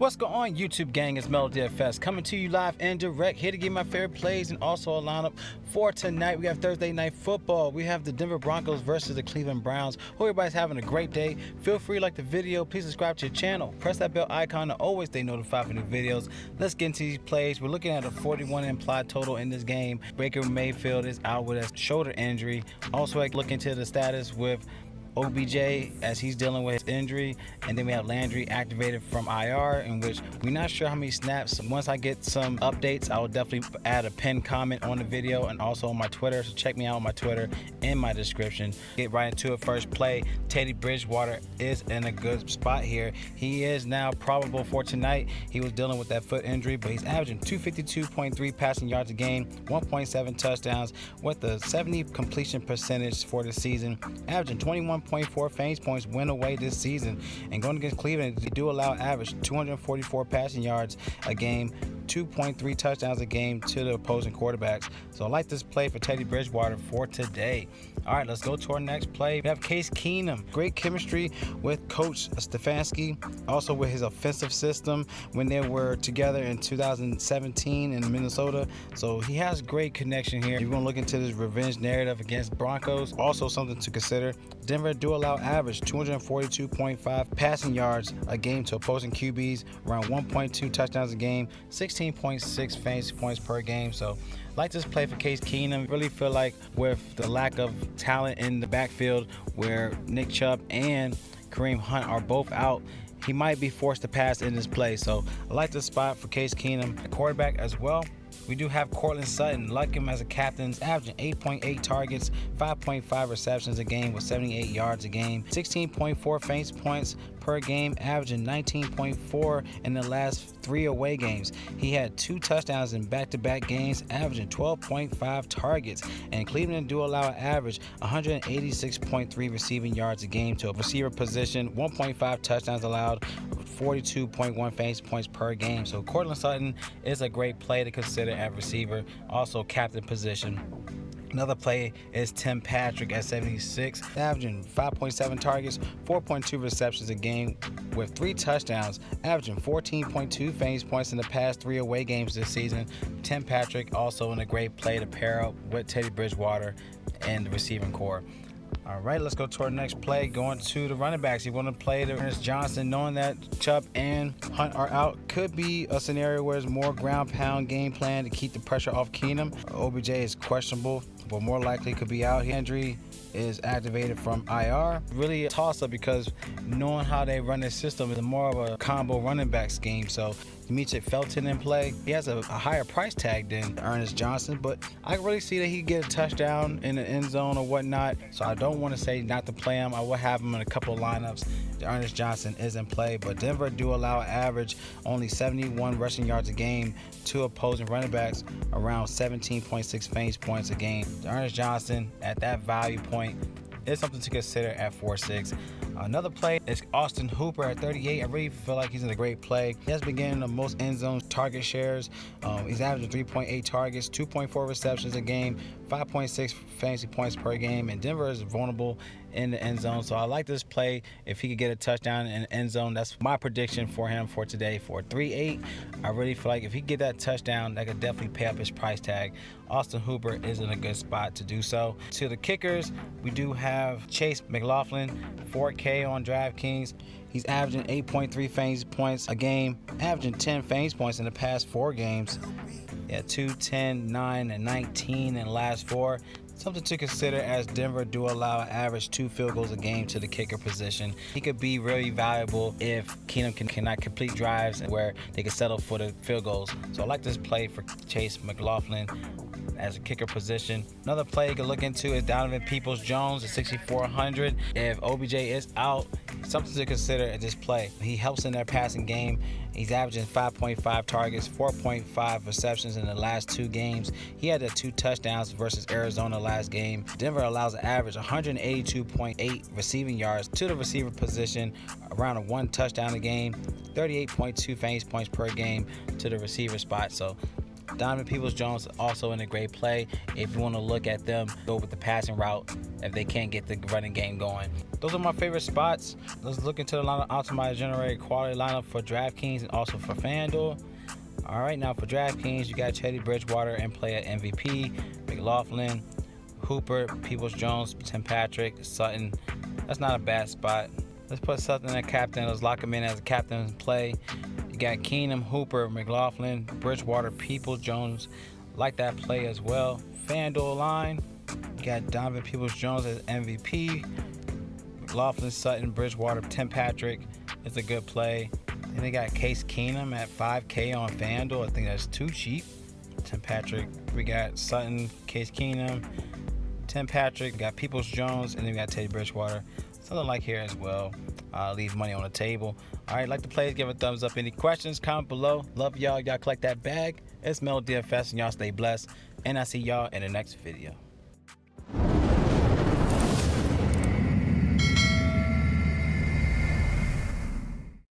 What's going on, YouTube gang? It's Melo DFS coming to you live and direct, here to give my favorite plays and also a lineup for tonight. We have Thursday night football. We have the Denver Broncos versus the Cleveland Browns. Hope everybody's having a great day. Feel free to like the video. Please subscribe to your channel. Press that bell icon to always stay notified for new videos. Let's get into these plays. We're looking at a 41 implied total in this game. Baker Mayfield is out with a shoulder injury. Also, I look into the status with OBJ as he's dealing with his injury, and then we have Landry activated from IR, in which we're not sure how many snaps. Once I get some updates, I will definitely add a pinned comment on the video and also on my Twitter, so check me out on my Twitter in my description. Get right into it. First play, Teddy Bridgewater is in a good spot here. He is now probable for tonight. He was dealing with that foot injury, but he's averaging 252.3 passing yards a game, 1.7 touchdowns with a 70 completion percentage for the season, averaging 21.4 fantasy points win away this season. And going against Cleveland, they do allow average 244 passing yards a game, 2.3 touchdowns a game to the opposing quarterbacks. So I like this play for Teddy Bridgewater for today. All right, let's go to our next play. We have Case Keenum. Great chemistry with Coach Stefanski, also with his offensive system when they were together in 2017 in Minnesota. So he has great connection here. You're going to look into this revenge narrative against Broncos. Also something to consider. Denver do allow average 242.5 passing yards a game to opposing QBs, around 1.2 touchdowns a game, 16.6 fantasy points per game. So like this play for Case Keenum. Really feel like with the lack of talent in the backfield, where Nick Chubb and Kareem Hunt are both out, he might be forced to pass in this play. So I like this spot for Case Keenum. The quarterback as well, we do have Courtland Sutton. Like him as a captain, averaging 8.8 targets, 5.5 receptions a game with 78 yards a game, 16.4 fantasy points per game, averaging 19.4 in the last 3 away games. He had 2 touchdowns in back-to-back games, averaging 12.5 targets. And Cleveland do allow an average 186.3 receiving yards a game to a receiver position, 1.5 touchdowns allowed, 42.1 fantasy points per game. So Courtland Sutton is a great play to consider at receiver, also captain position. Another play is Tim Patrick at 76, averaging 5.7 targets, 4.2 receptions a game with 3 touchdowns, averaging 14.2 fantasy points in the past 3 away games this season. Tim Patrick also in a great play to pair up with Teddy Bridgewater and the receiving core. All right, let's go to our next play. Going to the running backs. You want to play the Ernest Johnson, knowing that Chubb and Hunt are out. Could be a scenario where it's more ground pound game plan to keep the pressure off Keenum. OBJ is questionable, but more likely could be out. Landry is activated from IR. Really a toss-up, because knowing how they run their system is more of a combo running back scheme. So Demetric Felton in play. He has a higher price tag than Ernest Johnson, but I can really see that he could get a touchdown in the end zone or whatnot. So I don't want to say not to play him. I will have him in a couple of lineups. Ernest Johnson is in play, but Denver do allow average only 71 rushing yards a game to opposing running backs, around 17.6 fantasy points a game. Ernest Johnson at that value point is something to consider at 4.6. Another play is Austin Hooper at 38. I really feel like he's in a great play. He has been getting the most end zone target shares. He's averaging 3.8 targets, 2.4 receptions a game, 5.6 fantasy points per game, and Denver is vulnerable in the end zone. So I like this play. If he could get a touchdown in the end zone, that's my prediction for him for today for 3.8. I really feel like if he could get that touchdown, that could definitely pay up his price tag. Austin Hooper is in a good spot to do so. To the kickers, we do have Chase McLaughlin, 4K on DraftKings. He's averaging 8.3 fantasy points a game, averaging 10 fantasy points in the past 4 games. Yeah, 2, 10, 9, and 19 in the last 4. Something to consider, as Denver do allow an average 2 field goals a game to the kicker position. He could be really valuable if Keenum cannot complete drives where they can settle for the field goals. So I like this play for Chase McLaughlin as a kicker position. Another play you can look into is Donovan Peoples-Jones at 6,400. If OBJ is out, something to consider at this play. He helps in their passing game. He's averaging 5.5 targets, 4.5 receptions in the last 2 games. He had the 2 touchdowns versus Arizona last game. Denver allows an average 182.8 receiving yards to the receiver position, around a 1 touchdown a game, 38.2 fantasy points per game to the receiver spot. So Donovan Peoples-Jones also in a great play. If you want to look at them, go with the passing route if they can't get the running game going. Those are my favorite spots. Let's look into the lineup, optimized, generate quality lineup for DraftKings and also for FanDuel. All right, now for DraftKings, you got Teddy Bridgewater in play at MVP, McLaughlin, Hooper, Peoples-Jones, Tim Patrick, Sutton. That's not a bad spot. Let's put Sutton in a captain. Let's lock him in as a captain in play. You got Keenum, Hooper, McLaughlin, Bridgewater, Peoples-Jones. Like that play as well. FanDuel line, you got Donovan Peoples-Jones as MVP. McLaughlin, Sutton, Bridgewater, Tim Patrick is a good play. And they got Case Keenum at $5K on FanDuel. I think that's too cheap. Tim Patrick. We got Sutton, Case Keenum, Tim Patrick, got Peoples-Jones, and then we got Teddy Bridgewater. Something like here as well. Leave money on the table. All right, like the plays, give a thumbs up. Any questions, comment below. Love y'all. Y'all collect that bag. It's Mel DFS, and y'all stay blessed. And I see y'all in the next video.